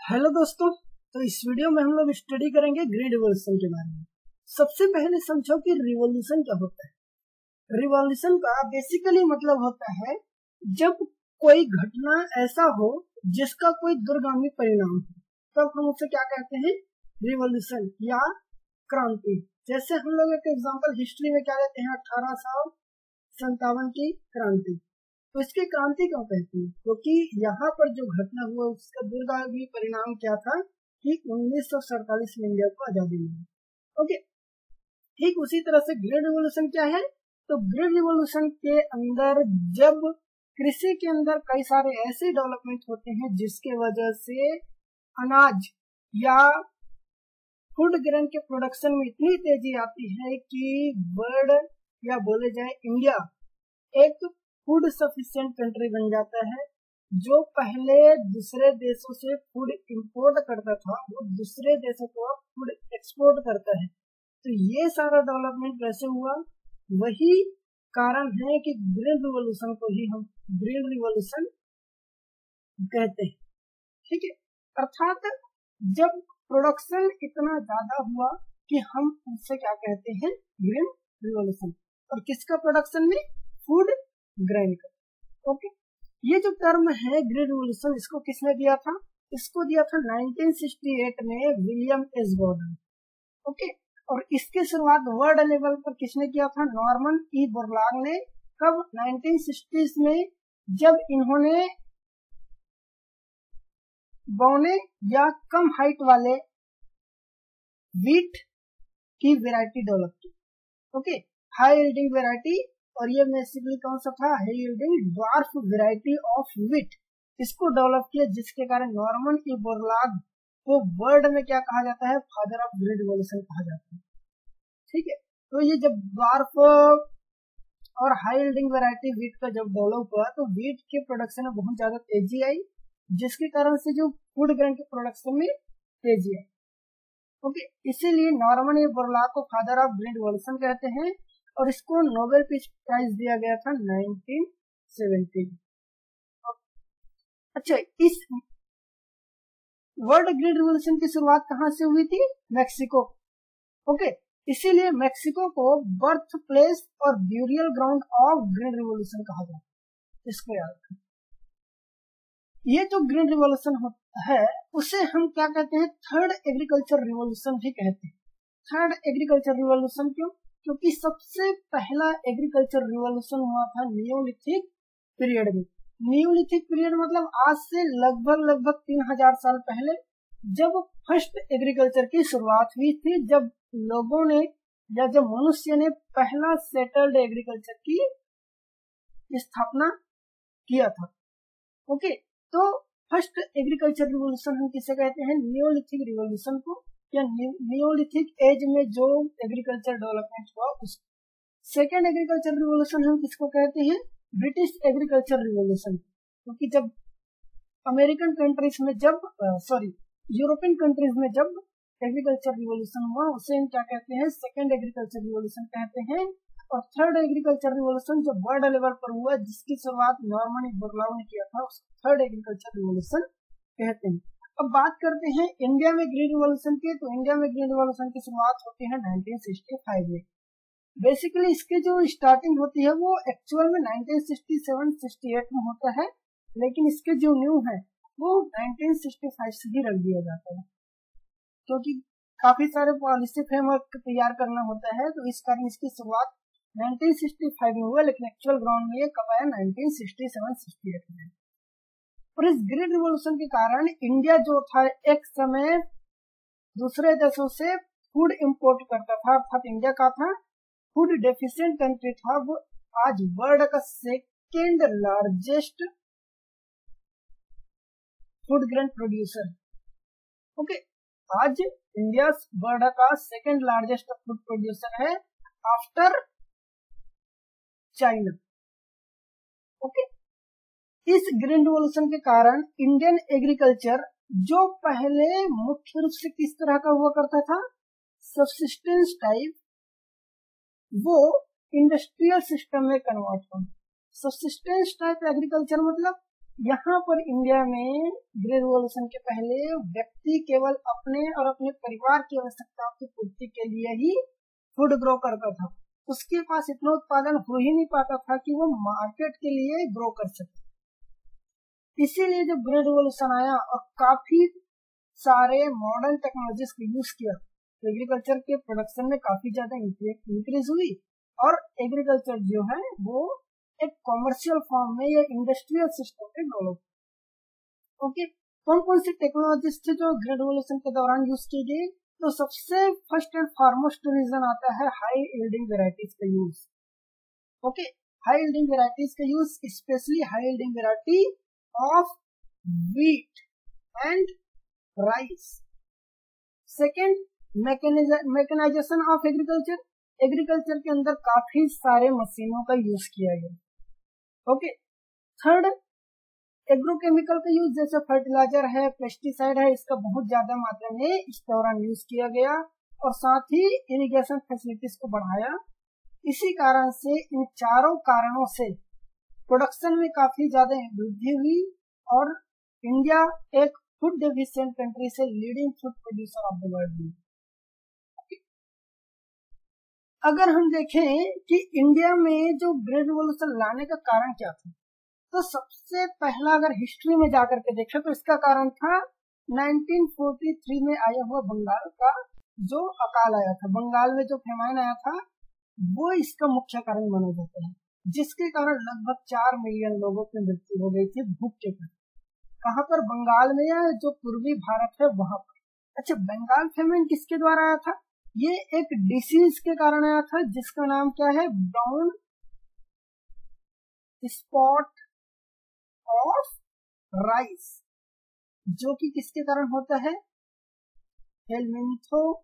Hello दोस्तों, तो इस वीडियो में हम लोग स्टडी करेंगे ग्रीन रिवॉल्यूशन के बारे में। सबसे पहले समझो कि रिवॉल्यूशन क्या होता है। रिवॉल्यूशन का बेसिकली मतलब होता है जब कोई घटना ऐसा हो जिसका कोई दूरगामी परिणाम हो, तब हम उसे क्या कहते हैं, रिवॉल्यूशन या क्रांति। जैसे हम लोग एक एग्जांपल हिस्ट्री में क्या लेते हैं, 1857 की क्रांति। तो इसकी क्रांति क्यों कहते हैं, क्योंकि यहाँ पर जो घटना हुआ उसका दूरगामी परिणाम क्या था कि 1947 में इंडिया को आजादी मिली। ओके, ठीक उसी तरह से ग्रीन रिवॉल्यूशन क्या है, तो ग्रीन रिवॉल्यूशन के अंदर जब कृषि के अंदर कई सारे ऐसे डेवलपमेंट होते हैं जिसके वजह से अनाज या फूड ग्रेन के प्रोडक्शन में इतनी तेजी आती है कि वर्ल्ड या बोले जाए इंडिया एक फूड सफिशिएंट कंट्री बन जाता है। जो पहले दूसरे देशों से फूड इंपोर्ट करता था वो दूसरे देशों को फूड एक्सपोर्ट करता है। तो ये सारा डेवलपमेंट कैसे हुआ, वही कारण है कि ग्रीन रिवॉल्यूशन को ही हम ग्रीन रिवॉल्यूशन कहते हैं। ठीक है, अर्थात जब प्रोडक्शन इतना ज्यादा हुआ कि हम उसे क्या कहते हैं, ग्रीन रिवॉल्यूशन। और किसका प्रोडक्शन में, फूड ग्रेन का। ओके, ये जो टर्म है ग्रीन रिवॉल्यूशन, इसको किसने दिया था, इसको दिया था 1968 में विलियम एस गॉर्डन। ओके, और इसकी शुरुआत वर्ल्ड लेवल पर किसने किया था, नॉर्मन ई बोरलॉग ने। कब, 1960s में, जब इन्होंने बौने या कम हाइट वाले व्हीट की वैरायटी डेवलप की। ओके, हाई यील्डिंग वैरायटी, और ये बेसिकली कौन सा था, high yielding dwarf variety of wheat, इसको डेवलप किया, जिसके कारण नॉर्मन ई बोरलॉग को वर्ल्ड में क्या कहा जाता है, फादर ऑफ ग्रीन रिवॉल्यूशन कहा जाता है। ठीक है, तो ये जब ड्वार्फ और हाई यील्डिंग वैरायटी व्हीट का जब डेवलप हुआ तो व्हीट के प्रोडक्शन में बहुत ज्यादा तेजी आई, जिसके कारण से जो फूड ग्रेन के प्रोडक्शन में तेजी आई। ओके, इसीलिए नॉर्मन ई बोरलॉग को फादर ऑफ ग्रीन रिवॉल्यूशन कहते हैं, और इसको नोबेल पीस प्राइज दिया गया था 1970। अच्छा, इस वर्ल्ड ग्रीन रिवॉल्यूशन की शुरुआत कहां से हुई थी, मैक्सिको। ओके, इसीलिए मैक्सिको को बर्थ प्लेस और burial ground of green revolution कहा जाता है, इसको याद रखें। ये जो ग्रीन रिवॉल्यूशन है उसे हम क्या कहते हैं, थर्ड एग्रीकल्चर रिवॉल्यूशन भी कहते हैं। थर्ड एग्रीकल्चर रिवॉल्यूशन क्यों, क्योंकि सबसे पहला एग्रीकल्चर रिवॉल्यूशन हुआ था नियोलिथिक पीरियड में। नियोलिथिक पीरियड मतलब आज से लगभग 3000 साल पहले, जब फर्स्ट एग्रीकल्चर की शुरुआत हुई थी, जब लोगों ने या जब मनुष्य ने पहला सेटल्ड एग्रीकल्चर की स्थापना किया था। ओके, तो फर्स्ट एग्रीकल्चर रिवॉल्यूशन हम किसे कहते हैं, नियोलिथिक रिवॉल्यूशन को, या नियोलिथिक एज में जो एग्रीकल्चर डेवलपमेंट हुआ उसको। सेकेंड एग्रीकल्चर रिवॉल्यूशन हम किसको कहते हैं, ब्रिटिश एग्रीकल्चर रिवॉल्यूशन, क्योंकि जब अमेरिकन कंट्रीज में यूरोपियन कंट्रीज में जब एग्रीकल्चर रिवॉल्यूशन हुआ उसे हम क्या कहते हैं, सेकेंड एग्रीकल्चर रिवॉल्यूशन कहते हैं। और थर्ड एग्रीकल्चर रिवॉल्यूशन जो वर्ल्ड लेवल पर हुआ, जिसकी शुरुआत नॉर्मन ई बोरलॉग ने किया था, उसको थर्ड एग्रीकल्चर रिवॉल्यूशन कहते हैं। अब बात करते हैं इंडिया में ग्रीन रिवॉल्यूशन की, तो इंडिया में ग्रीन रिवॉल्यूशन की शुरुआत होती है 1965 में। बेसिकली इसकी जो स्टार्टिंग होती है वो एक्चुअल में 1967-68 में होता है, लेकिन इसके जो न्यू है वो 1965 से ही रख दिया जाता है, क्योंकि काफी सारे पॉलिसी फ्रेमवर्क तैयार करना होता है, तो इस कारण इसकी शुरुआत 1965 में हुआ, लेकिन एक्चुअल ग्राउंड में ये कब आया, 1967-68 में। और इस ग्रीन रिवॉल्यूशन के कारण इंडिया जो था एक समय दूसरे देशों से फूड इंपोर्ट करता था, अर्थात इंडिया का था फूड डेफिशिएंट कंट्री था, वो आज वर्ल्ड का second largest food grain producer. Okay, आज इंडिया वर्ल्ड का सेकेंड लार्जेस्ट फूड प्रोड्यूसर है आफ्टर चाइना। ओके, इस ग्रीन रिवॉल्यूशन के कारण इंडियन एग्रीकल्चर जो पहले मुख्य रूप से किस तरह का हुआ करता था, सब्सिस्टेंस टाइप, वो इंडस्ट्रियल सिस्टम में कन्वर्ट हुआ। सब्सिस्टेंस टाइप एग्रीकल्चर मतलब यहाँ पर इंडिया में ग्रीन रिवॉल्यूशन के पहले व्यक्ति केवल अपने और अपने परिवार की आवश्यकताओं की पूर्ति के लिए ही फूड ग्रो करता था। उसके पास इतना उत्पादन हो ही नहीं पाता था कि वो मार्केट के लिए ग्रो कर सके। इसीलिए जब ग्रीन रिवॉल्यूशन आया और काफी सारे मॉडर्न टेक्नोलॉजीज को यूज किया तो एग्रीकल्चर के प्रोडक्शन में काफी ज्यादा इंक्रीज हुई और एग्रीकल्चर जो है वो एक कॉमर्शियल फॉर्म में या इंडस्ट्रियल सिस्टम में डेवलप। ओके, कौन कौन सी टेक्नोलॉजीज थे जो ग्रीन रिवॉल्यूशन के दौरान यूज की गई? तो सबसे फर्स्ट एंड फॉरमोस्ट रीजन आता है हाई यील्डिंग वेराइटीज का use. Okay, high yielding varieties का use, especially high yielding variety of wheat and rice. Second, mechanisation of agriculture. Agriculture के अंदर काफी सारे मशीनों का यूज किया गया। ओके, थर्ड, एग्रोकेमिकल का यूज, जैसे फर्टिलाइजर है, पेस्टिसाइड है, इसका बहुत ज्यादा मात्रा में इस दौरान यूज किया गया और साथ ही इरिगेशन फैसिलिटीज को बढ़ाया। इसी कारण से इन चारों कारणों से प्रोडक्शन में काफी ज्यादा वृद्धि हुई और इंडिया एक फूड डेफिशिएंट कंट्री से leading food producer of the world हुई। अगर हम देखें कि इंडिया में जो ग्रीन रिवॉल्यूशन लाने का कारण क्या था, तो सबसे पहला अगर हिस्ट्री में जाकर के देखें तो इसका कारण था 1943 में आया हुआ बंगाल का जो अकाल आया था। बंगाल में जो फेमाइन आया था वो इसका मुख्य कारण माना जाता है, जिसके कारण लगभग 4 मिलियन लोगों की मृत्यु हो गई थी भूख के कारण। कहाँ पर? बंगाल में या जो पूर्वी भारत है वहां पर। अच्छा, बंगाल फेमाइन किसके द्वारा आया था? ये एक डिसीज के कारण आया था जिसका नाम क्या है? ब्राउन स्पॉट ऑफ राइस, जो कि किसके कारण होता है? हेलमिंथोस्पोरियम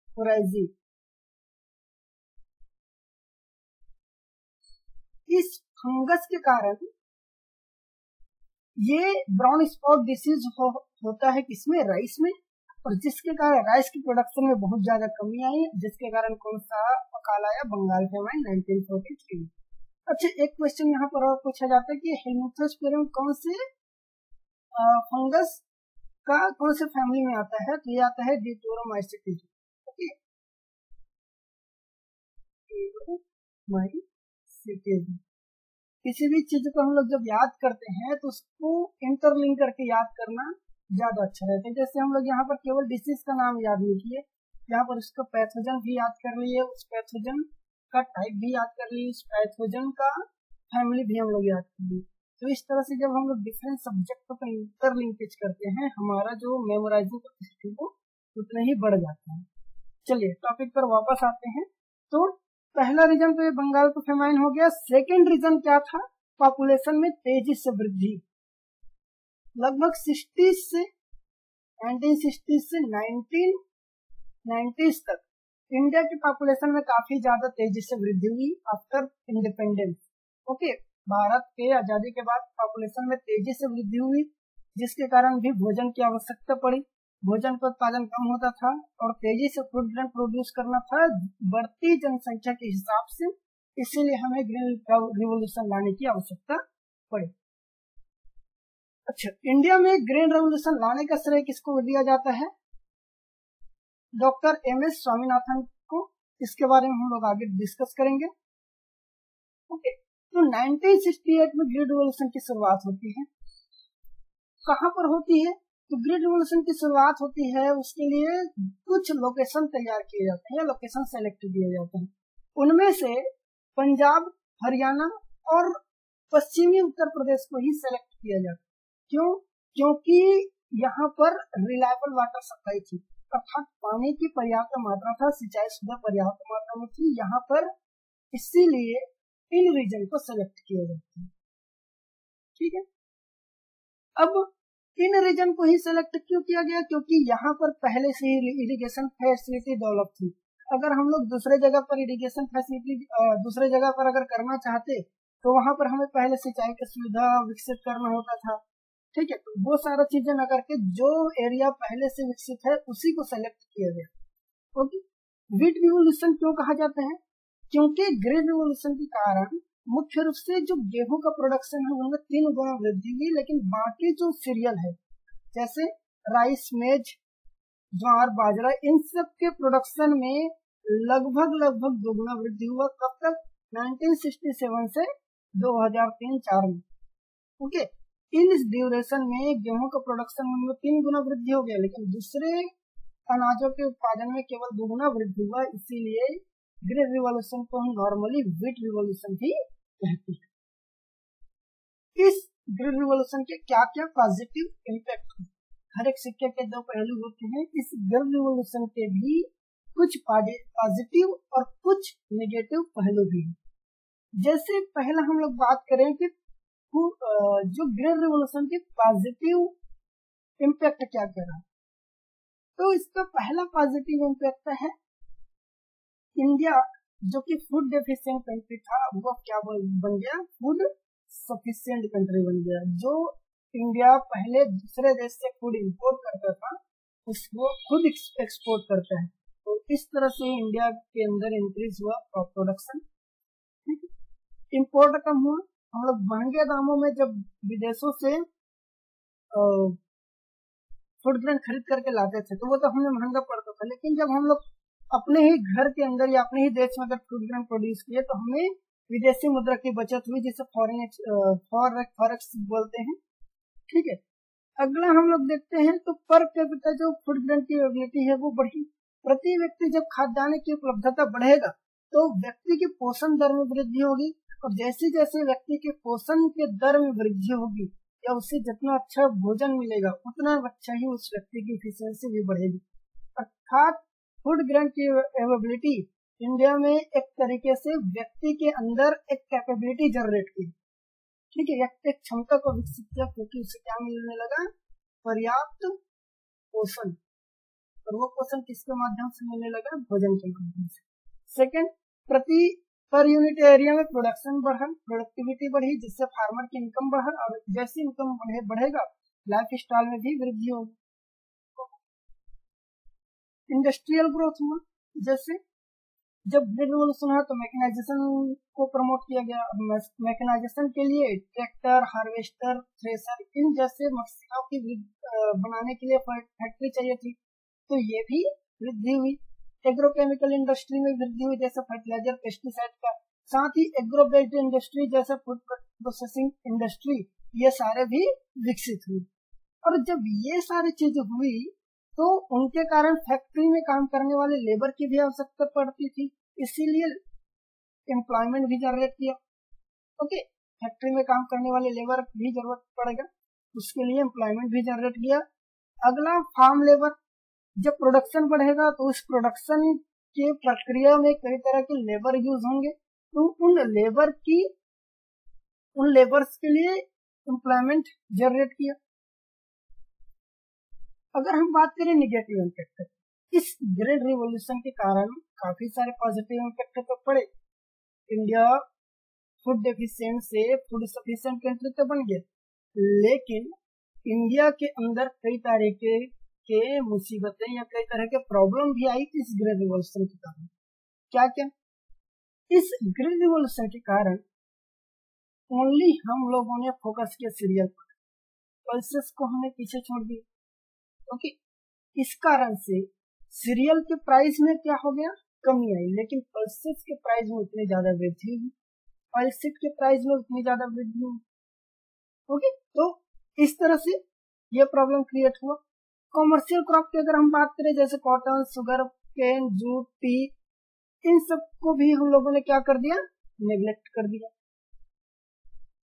ओराइजी। इस फंगस के कारण ये ब्राउन स्पॉट डिसीज होता है किसमें? राइस में, और जिसके कारण राइस की प्रोडक्शन में बहुत ज्यादा कमी आई, जिसके कारण कौन सा अकाल आया? बंगाल फेमाइन 1943। अच्छा, एक क्वेश्चन यहाँ पर और पूछा जाता है कि हेलमिंथोस्पोरियम कौन से फंगस का कौन से फैमिली में आता है? तो ये आता है डिटोरोमाइसीटेज। ओके, डिटोरोमाइसीटेज। किसी भी चीज को हम लोग जब याद करते हैं तो उसको इंटरलिंक करके याद करना ज्यादा अच्छा रहता है। जैसे हम लोग यहाँ पर केवल डिसीज का नाम याद नहीं किए, यहाँ पर उसका पैथोजन भी याद कर लिए, उस पैथोजन का टाइप भी याद कर लिए, उस पैथोजन का फैमिली भी हम लोग याद कर लिए। तो इस तरह से जब हम लोग डिफरेंट सब्जेक्टों का इंटरलिंकेज करते हैं, हमारा जो मेमोराइजिंग कैपेसिटी वो उतना ही बढ़ जाता है। चलिए टॉपिक पर वापस आते हैं। तो पहला रीजन तो ये बंगाल का फेमाइन हो गया। सेकेंड रीजन क्या था? पॉपुलेशन में तेजी से वृद्धि। लगभग 1960 से 1990 तक इंडिया की पॉपुलेशन में काफी ज्यादा तेजी से वृद्धि हुई आफ्टर इंडिपेंडेंस। ओके, भारत के आजादी के बाद पॉपुलेशन में तेजी से वृद्धि हुई, जिसके कारण भी भोजन की आवश्यकता पड़ी। भोजन का उत्पादन कम होता था और तेजी से फूड ग्रेन प्रोड्यूस करना था बढ़ती जनसंख्या के हिसाब से, इसीलिए हमें ग्रीन रिवॉल्यूशन लाने की आवश्यकता पड़ी। अच्छा, इंडिया में ग्रीन रिवॉल्यूशन लाने का श्रेय किसको दिया जाता है? Doctor MS. स्वामीनाथन को। इसके बारे में हम लोग आगे डिस्कस करेंगे। ओके, तो 1968 में ग्रीन रिवॉल्यूशन की शुरुआत होती है। कहाँ पर होती है? तो ग्रीन रिवॉल्यूशन की शुरुआत होती है, उसके लिए कुछ लोकेशन तैयार किए जाते हैं, लोकेशन सेलेक्ट किए जाते हैं। उनमें से पंजाब, हरियाणा और पश्चिमी उत्तर प्रदेश को ही सेलेक्ट किया जाता है। क्यों? क्योंकि यहाँ पर रिलायबल वाटर सप्लाई थी, अर्थात पानी की पर्याप्त मात्रा था, सिंचाई सुविधा पर्याप्त मात्रा में थी यहाँ पर, इसीलिए इन रीजन को सेलेक्ट किया जाता है। ठीक है, अब इन रीजन को ही सेलेक्ट क्यों किया गया? क्योंकि यहाँ पर पहले से ही इरिगेशन फैसिलिटी डेवलप थी। अगर हम लोग दूसरे जगह पर इरिगेशन फैसिलिटी दूसरे जगह पर अगर करना चाहते तो वहां पर हमें पहले सिंचाई की सुविधा विकसित करना होता था। ठीक है, तो वो सारा चीजें न करके जो एरिया पहले से विकसित है उसी को सेलेक्ट किया गया। ओके, व्हीट रिवोल्यूशन क्यों कहा जाता है? क्योंकि ग्रेन रिवोल्यूशन के कारण मुख्य रूप से जो गेहूं का प्रोडक्शन है उनमें 3 गुना वृद्धि हुई, लेकिन बाकी जो सीरियल है जैसे राइस, मेज, ज्वार, बाजरा, इन सब के प्रोडक्शन में लगभग दोगुना वृद्धि हुआ। कब तक? 1967 से 2003-4 में। ओके, इन इस ड्यूरेशन में गेहूं का प्रोडक्शन में 3 गुना वृद्धि हो गया, लेकिन दूसरे अनाजों के उत्पादन में केवल 2 गुना वृद्धि हुआ। इसीलिए ग्रेन रिवॉल्यूशन को हम नॉर्मली व्हीट रिवॉल्यूशन भी कहते हैं। इस ग्रेन रिवॉल्यूशन के क्या क्या पॉजिटिव इम्पैक्ट हैं? हर एक सिक्के के 2 पहलू होते हैं। इस ग्रेन रिवॉल्यूशन के भी कुछ पॉजिटिव और कुछ नेगेटिव पहलू भी हैं। जैसे पहला हम लोग बात करें कि जो ग्रेन रिवॉल्यूशन के पॉजिटिव इम्पैक्ट क्या कर रहा है, तो इसका पहला पॉजिटिव इम्पैक्ट है इंडिया जो कि फूड डेफिशिएंट कंट्री था वो क्या बन गया? फूड सफिशिएंट कंट्री बन गया। जो इंडिया पहले दूसरे देश से फूड इंपोर्ट करता था उसको खुद एक्सपोर्ट करता है, तो इस तरह से इंडिया के अंदर इंक्रीज हुआ प्रोडक्शन। इंपोर्ट कम हुआ, हम लोग महंगे दामों में जब विदेशों से फूड ग्रेन खरीद करके लाते थे तो वो तो हमें महंगा पड़ता था, लेकिन जब हम लोग अपने ही घर के अंदर या अपने ही देश में अगर फूड ग्रेन प्रोड्यूस किए तो हमें विदेशी मुद्रा की बचत हुई, जिसे फॉरेक्स बोलते हैं। ठीक है, अगला हम लोग देखते हैं तो पर कैपिटा जो फूड ग्रेन की एबिलिटी है वो बढ़ी। प्रति व्यक्ति जब खाद्यान्न की उपलब्धता बढ़ेगा तो व्यक्ति के पोषण दर में वृद्धि होगी, और जैसे जैसे व्यक्ति के पोषण के दर में वृद्धि होगी या उसे जितना अच्छा भोजन मिलेगा उतना अच्छा ही उस व्यक्ति की एफिशिएंसी भी बढ़ेगी। अर्थात फूड ग्रेन की अवेलेबिलिटी इंडिया में एक तरीके से व्यक्ति के अंदर एक कैपेबिलिटी जनरेट की। ठीक है, एक क्षमता को विकसित किया, क्योंकि उसे क्या मिलने लगा? पर्याप्त पोषण, और वो पोषण किसके माध्यम से मिलने लगा? भोजन के माध्यम से। सेकंड, प्रति पर यूनिट एरिया में प्रोडक्शन बढ़ा, प्रोडक्टिविटी बढ़ी, जिससे फार्मर की इनकम बढ़ा, और जैसे इनकम बढ़ेगा लाइफ स्टाइल में भी वृद्धि होगी। इंडस्ट्रियल ग्रोथ हुआ, जैसे जब ग्रेन रिवॉल्यूशन हुआ तो मैकेनाइजेशन को प्रमोट किया गया। मैकेनाइजेशन के लिए ट्रैक्टर, हार्वेस्टर, थ्रेसर इन जैसे मशीनों की बनाने के लिए फैक्ट्री चाहिए थी, तो ये भी वृद्धि हुई। एग्रोकेमिकल इंडस्ट्री में वृद्धि हुई, जैसे फर्टिलाइजर, पेस्टिसाइड का। साथ ही एग्रो बेस्ड इंडस्ट्री जैसे फूड प्रोसेसिंग इंडस्ट्री, ये सारे भी विकसित हुई। और जब ये सारी चीजें हुई तो उनके कारण फैक्ट्री में काम करने वाले लेबर की भी आवश्यकता पड़ती थी, इसीलिए एम्प्लॉयमेंट भी जनरेट किया। ओके, फैक्ट्री में काम करने वाले लेबर भी जरूरत पड़ेगा, उसके लिए एम्प्लॉयमेंट भी जनरेट किया। अगला, फार्म लेबर। जब प्रोडक्शन बढ़ेगा तो उस प्रोडक्शन के प्रक्रिया में कई तरह के लेबर यूज होंगे, तो उन लेबर्स के लिए एम्प्लॉयमेंट जनरेट किया। अगर हम बात करें निगेटिव इम्पैक्ट, इस ग्रेन रिवॉल्यूशन के कारण काफी सारे पॉजिटिव इम्पैक्ट तो पड़े। इंडिया फूड डेफिशिएंट से फूड सफिशिएंट कंट्री तो बन गया, लेकिन इंडिया के अंदर कई तरीके के मुसीबतें या कई तरह के प्रॉब्लम भी आई इस ग्रेन रिवॉल्यूशन के कारण। क्या क्या? इस ग्रेन रिवॉल्यूशन के कारण ओनली हम लोगों ने फोकस किया सीरियल पर, पल्सेस को हमने पीछे छोड़ दिया। ओके, इस कारण से सीरियल के प्राइस में क्या हो गया? कमी आई, लेकिन पल्सेस के प्राइस में उतनी ज्यादा वृद्धि हुई, ऑयलसीड के प्राइस में उतनी ज्यादा वृद्धि हुई। ओके, तो इस तरह से ये प्रॉब्लम क्रिएट हुआ। कॉमर्शियल क्रॉप की अगर हम बात करें, जैसे cotton, sugar cane, jute, tea, इन सब को भी हम लोगों ने क्या कर दिया? नेग्लेक्ट कर दिया।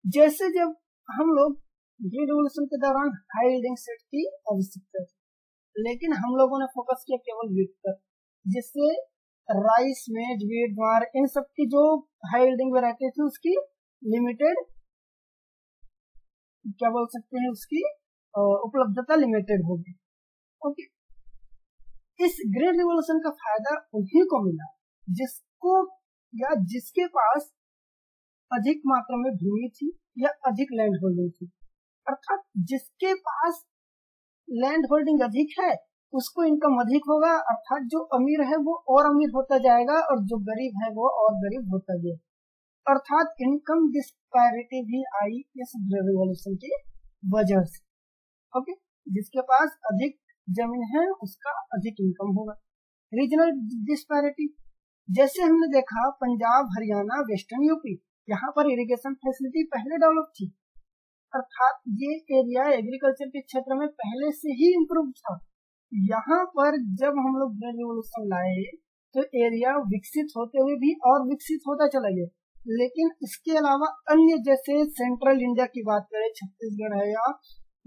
जैसे जब हम लोग ग्रीन रिवॉल्यूशन के दौरान हाई यील्डिंग सीड की आवश्यकता थी, लेकिन हम लोगों ने फोकस किया केवल व्हीट पर, जिससे राइस, मेज, व्हीट, ज्वार इन सब की जो हाई यील्डिंग वैरायटी थी उसकी लिमिटेड, क्या बोल सकते हैं, उसकी उपलब्धता लिमिटेड होगी। ओके, इस ग्रेन रिवॉल्यूशन का फायदा उन्हीं को मिला जिसको या जिसके पास अधिक मात्रा में भूमि थी या अधिक लैंड होल्डिंग थी। अर्थात जिसके पास लैंड होल्डिंग अधिक है उसको इनकम अधिक होगा, अर्थात जो अमीर है वो और अमीर होता जाएगा और जो गरीब है वो और गरीब होता गया, अर्थात इनकम डिस्पैरिटी भी आई इस ग्रेट रिवॉल्यूशन की वजह से। ओके, जिसके पास अधिक जमीन है उसका अधिक इनकम होगा। रीजनल डिस्पैरिटी, जैसे हमने देखा पंजाब, हरियाणा, वेस्टर्न यूपी, यहाँ पर इरिगेशन फैसिलिटी पहले डेवलप थी, अर्थात ये एरिया एग्रीकल्चर के क्षेत्र में पहले से ही इम्प्रूव था। यहाँ पर जब हम लोग ग्रीन रिवॉल्यूशन लाए तो एरिया विकसित होते हुए भी और विकसित होता चला गया, लेकिन इसके अलावा अन्य जैसे सेंट्रल इंडिया की बात करें, छत्तीसगढ़ है या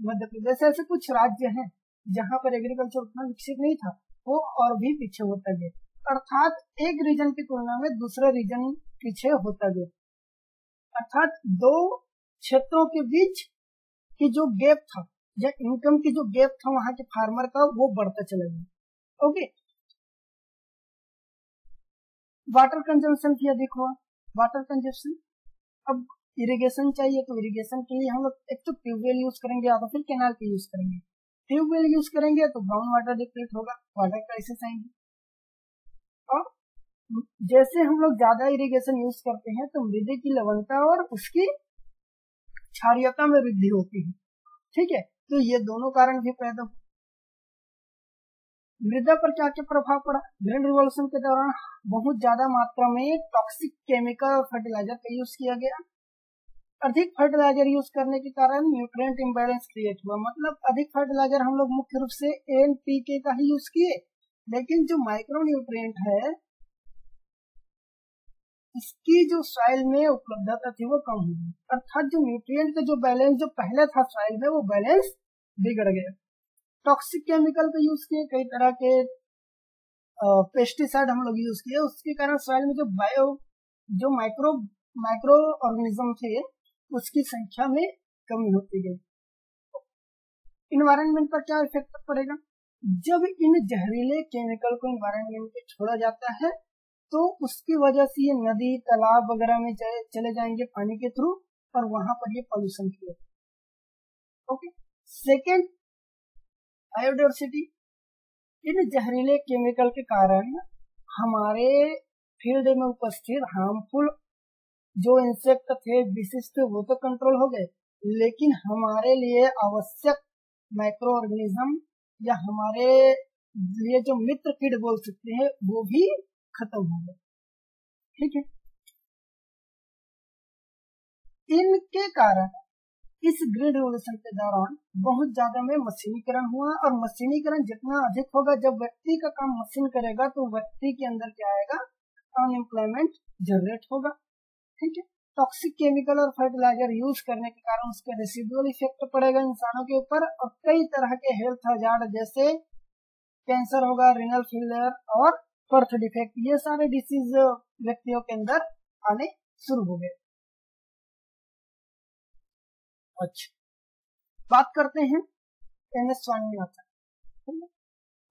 मध्य प्रदेश, ऐसे कुछ राज्य हैं जहाँ पर एग्रीकल्चर उतना विकसित नहीं था, वो और भी पीछे होता गया, अर्थात एक रीजन की तुलना में दूसरा रीजन पीछे होता गया, अर्थात दो क्षेत्रों के बीच की जो गैप था या इनकम की जो गैप था वहां के फार्मर का, वो बढ़ता चला गया। ओके, वाटर कंजम्पशन भी अधिक हुआ। वाटर कंजम्पशन, अब इरिगेशन चाहिए तो इरिगेशन के लिए हम लोग एक तो ट्यूबवेल यूज करेंगे या तो फिर कैनाल का यूज करेंगे। ट्यूबवेल यूज करेंगे तो ग्राउंड वाटर डिप्लीट होगा, वाटर क्राइसिस आएंगे। और जैसे हम लोग ज्यादा इरिगेशन यूज करते हैं तो मृदा की लवणता और उसकी क्षारीयता में वृद्धि होती है। ठीक है, तो ये दोनों कारण भी पैदा हुए। मृदा पर क्या क्या प्रभाव पड़ा? ग्रीन रिवॉल्यूशन के दौरान बहुत ज्यादा मात्रा में टॉक्सिक केमिकल और फर्टिलाइजर का यूज किया गया। अधिक फर्टिलाइजर यूज करने के कारण न्यूट्रिएंट इम्बैलेंस क्रिएट हुआ, मतलब अधिक फर्टिलाइजर हम लोग मुख्य रूप से एनपीके का ही यूज किए, लेकिन जो माइक्रो न्यूट्रिएंट है इसकी जो सॉइल में उपलब्धता थी वो कम हो गई, अर्थात जो न्यूट्रिएंट का जो बैलेंस जो पहले था सॉइल में वो बैलेंस बिगड़ गया। टॉक्सिक केमिकल का यूज किए, कई तरह के पेस्टिसाइड हम लोग यूज किए, उसके कारण सॉइल में जो माइक्रो ऑर्गेनिज्म थे उसकी संख्या में कमी होती गई। इन्वायरमेंट पर क्या इफेक्ट पड़ेगा? जब इन जहरीले केमिकल को इन्वायरमेंट में छोड़ा जाता है तो उसकी वजह से ये नदी तालाब वगैरह में चले जाएंगे पानी के थ्रू और वहां पर ये pollution create. Okay, second, biodiversity. इन जहरीले केमिकल के कारण हमारे फील्ड में उपस्थित हार्मफुल जो इंसेक्ट थे, डिसीज थे, वो तो कंट्रोल हो गए, लेकिन हमारे लिए आवश्यक माइक्रो ऑर्गेनिज्म या हमारे लिए जो मित्र कीट बोल सकते हैं वो भी खत्म हो गए। ठीक है, इनके कारण इस ग्रीन रिवॉल्यूशन के दौरान बहुत ज्यादा में मशीनीकरण हुआ, और मशीनीकरण जितना अधिक होगा, जब व्यक्ति का काम मशीन करेगा तो व्यक्ति के अंदर क्या आएगा? अनएम्प्लॉयमेंट जनरेट होगा। ठीक है, टॉक्सिक केमिकल और फर्टिलाइजर यूज करने के कारण उसके रेसिडुअल इफेक्ट पड़ेगा इंसानों के ऊपर, और कई तरह के हेल्थ हजार्ड जैसे कैंसर होगा, रिनल फेलियर और बर्थ डिफेक्ट, ये सारे डिसीज व्यक्तियों के अंदर आने शुरू हो गए। अच्छा, बात करते हैं एमएस स्वामीनाथन।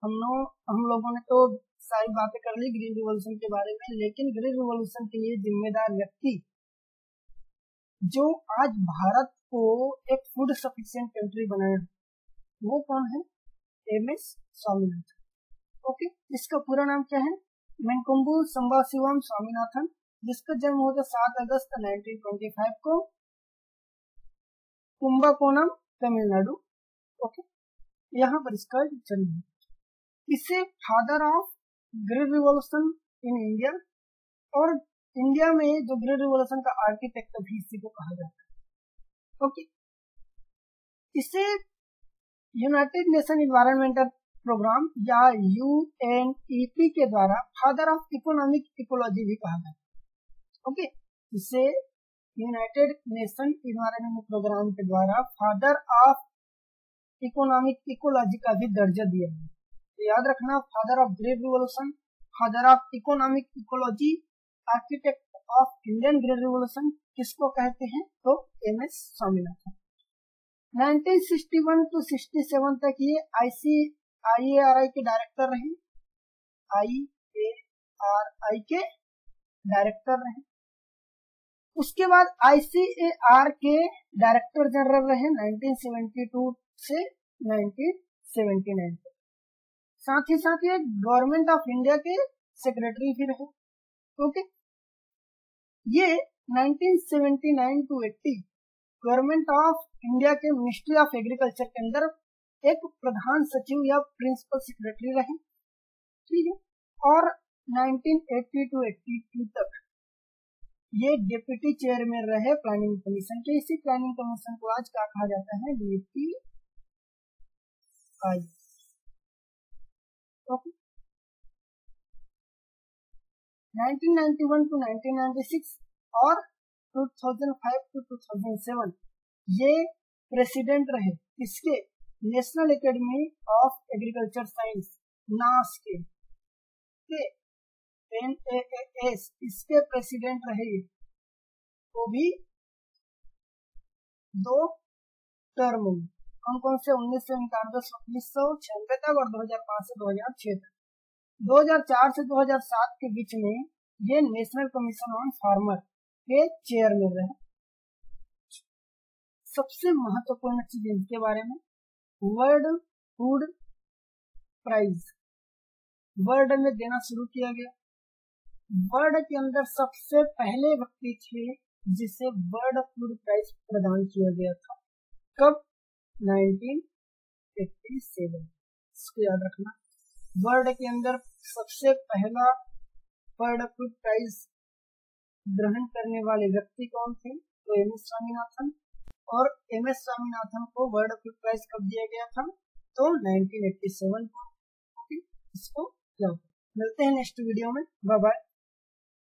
हम लोगों ने तो सारी बातें कर ली ग्रीन रिवॉल्यूशन के बारे में, लेकिन ग्रीन रिवॉल्यूशन के लिए जिम्मेदार व्यक्ति जो आज भारत को एक फूड सफिशिएंट कंट्री बनाया वो कौन है? एमएस स्वामीनाथन। ओके, इसका पूरा नाम क्या है? मेनकुम्बू संबाशिवम स्वामीनाथन, जिसका जन्म हुआ था 7 अगस्त 1925 को कुंभकोणम, तमिलनाडु। ओके, यहाँ पर इसका जन्म है। इसे father of green revolution in India, और इंडिया में जो ग्रीन रिवॉल्यूशन का आर्किटेक्ट भी इसी को कहा जाता है। ओके, इसे यूनाइटेड नेशन इन्वायरमेंटल प्रोग्राम या यूएनईपी के द्वारा फादर ऑफ इकोनॉमिक इकोलॉजी भी कहा जाता है। ओके, इसे यूनाइटेड नेशन इन्वायरमेंटल प्रोग्राम के द्वारा फादर ऑफ इकोनॉमिक इकोलॉजी का भी दर्जा दिया है। तो याद रखना, father of green revolution, father of economic ecology, architect of Indian green revolution किसको कहते हैं? तो एमएस स्वामीनाथन। 1961 to 67 तक ये IARI के डायरेक्टर रहे, IARI के डायरेक्टर रहे। उसके बाद ICAR के डायरेक्टर जनरल रहे 1972 से 1979 तक। साथ ही साथ ये गवर्नमेंट ऑफ इंडिया के सेक्रेटरी भी रहे। ओके, ये 1979 टू 80 गवर्नमेंट ऑफ इंडिया के मिनिस्ट्री ऑफ एग्रीकल्चर के अंदर एक प्रधान सचिव या प्रिंसिपल सेक्रेटरी रहे, ठीक है। और 1980 टू 82 तक ये डिप्टी चेयरमैन रहे प्लानिंग कमीशन के। इसी प्लानिंग कमीशन को आज क्या कहा जाता है, DPI। ओके, 1991 टू 1996 और 2005 टू 2007 ये प्रेसिडेंट रहे इसके national academy of agriculture science नास के NAAS, इसके प्रेसिडेंट रहे ये, वो भी 2 टर्म में। कौन कौन से, 1991 से 1996 तक और 2005 से 2006 तक। 2004 से 2007 के बीच में ये नेशनल कमीशन ऑन फार्मर के चेयरमैन रहे। सबसे महत्वपूर्ण चीज इनके बारे में, वर्ल्ड फूड प्राइज वर्ल्ड में देना शुरू किया गया। वर्ल्ड के अंदर सबसे पहले व्यक्ति थे जिसे वर्ल्ड फूड प्राइज प्रदान किया गया था, कब, 1987। इसको याद रखना, वर्ल्ड के अंदर सबसे पहला वर्ल्ड फूड प्राइज ग्रहण करने वाले व्यक्ति कौन थे, तो MS स्वामीनाथन। और MS स्वामीनाथन को वर्ल्ड फूड प्राइज कब दिया गया था, तो 1987 को। इसको याद। मिलते हैं नेक्स्ट वीडियो में, बाय बाय।